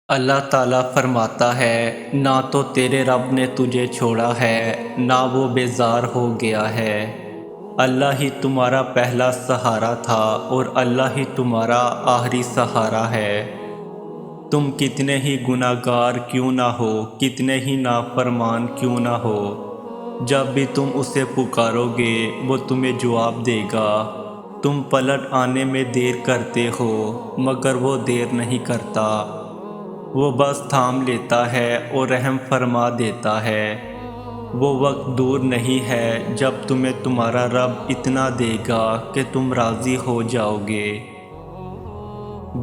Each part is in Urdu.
اللہ تعالیٰ فرماتا ہے، نہ تو تیرے رب نے تجھے چھوڑا ہے، نہ وہ بیزار ہو گیا ہے۔ اللہ ہی تمہارا پہلا سہارا تھا اور اللہ ہی تمہارا آخری سہارا ہے۔ تم کتنے ہی گناہ گار کیوں نہ ہو، کتنے ہی نافرمان کیوں نہ ہو، جب بھی تم اسے پکارو گے وہ تمہیں جواب دے گا۔ تم پلٹ آنے میں دیر کرتے ہو مگر وہ دیر نہیں کرتا، وہ بس تھام لیتا ہے اور رحم فرما دیتا ہے۔ وہ وقت دور نہیں ہے جب تمہیں تمہارا رب اتنا دے گا کہ تم راضی ہو جاؤ گے۔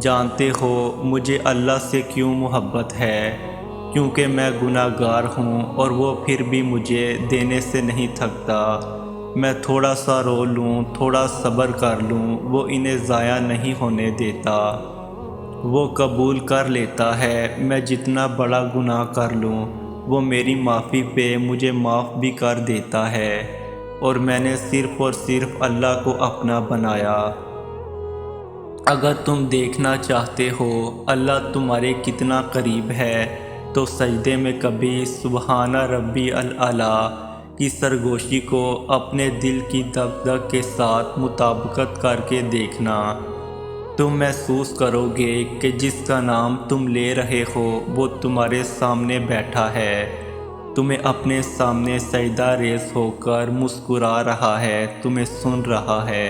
جانتے ہو مجھے اللہ سے کیوں محبت ہے؟ کیونکہ میں گناہ گار ہوں اور وہ پھر بھی مجھے دینے سے نہیں تھکتا۔ میں تھوڑا سا رو لوں، تھوڑا صبر کر لوں، وہ انہیں ضائع نہیں ہونے دیتا۔ وہ قبول کر لیتا ہے میں جتنا بڑا گناہ کر لوں، وہ میری معافی پہ مجھے معاف بھی کر دیتا ہے، اور میں نے صرف اور صرف اللہ کو اپنا بنایا۔ اگر تم دیکھنا چاہتے ہو اللہ تمہارے کتنا قریب ہے تو سجدے میں کبھی سبحان ربی الاعلیٰ کی سرگوشی کو اپنے دل کی دھک دھک کے ساتھ مطابقت کر کے دیکھنا۔ تم محسوس کرو گے کہ جس کا نام تم لے رہے ہو وہ تمہارے سامنے بیٹھا ہے، تمہیں اپنے سامنے سجدہ ریز ہو کر مسکرا رہا ہے، تمہیں سن رہا ہے۔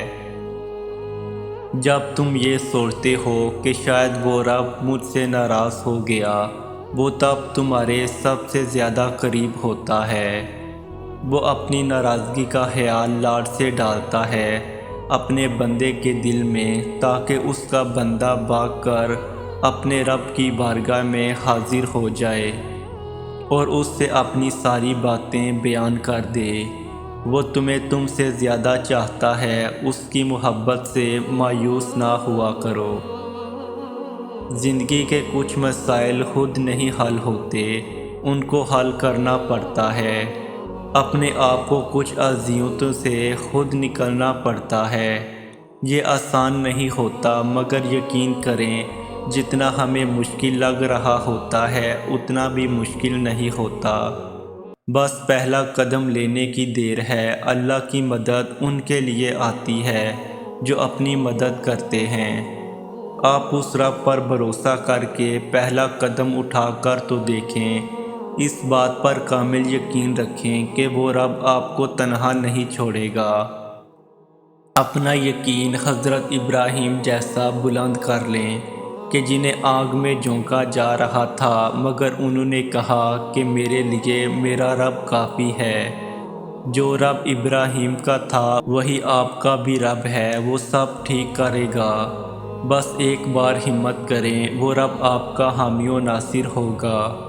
جب تم یہ سوچتے ہو کہ شاید وہ رب مجھ سے ناراض ہو گیا، وہ تب تمہارے سب سے زیادہ قریب ہوتا ہے۔ وہ اپنی ناراضگی کا خیال لاڈ سے ڈالتا ہے اپنے بندے کے دل میں، تاکہ اس کا بندہ بھاگ کر اپنے رب کی بارگاہ میں حاضر ہو جائے اور اس سے اپنی ساری باتیں بیان کر دے۔ وہ تمہیں تم سے زیادہ چاہتا ہے، اس کی محبت سے مایوس نہ ہوا کرو۔ زندگی کے کچھ مسائل خود نہیں حل ہوتے، ان کو حل کرنا پڑتا ہے۔ اپنے آپ کو کچھ اذیتوں سے خود نکلنا پڑتا ہے۔ یہ آسان نہیں ہوتا مگر یقین کریں جتنا ہمیں مشکل لگ رہا ہوتا ہے اتنا بھی مشکل نہیں ہوتا۔ بس پہلا قدم لینے کی دیر ہے۔ اللہ کی مدد ان کے لیے آتی ہے جو اپنی مدد کرتے ہیں۔ آپ اس رب پر بھروسہ کر کے پہلا قدم اٹھا کر تو دیکھیں۔ اس بات پر کامل یقین رکھیں کہ وہ رب آپ کو تنہا نہیں چھوڑے گا۔ اپنا یقین حضرت ابراہیم جیسا بلند کر لیں کہ جنہیں آگ میں جھونکا جا رہا تھا مگر انہوں نے کہا کہ میرے لیے میرا رب کافی ہے۔ جو رب ابراہیم کا تھا وہی آپ کا بھی رب ہے، وہ سب ٹھیک کرے گا۔ بس ایک بار ہمت کریں، وہ رب آپ کا حامی و ناصر ہوگا۔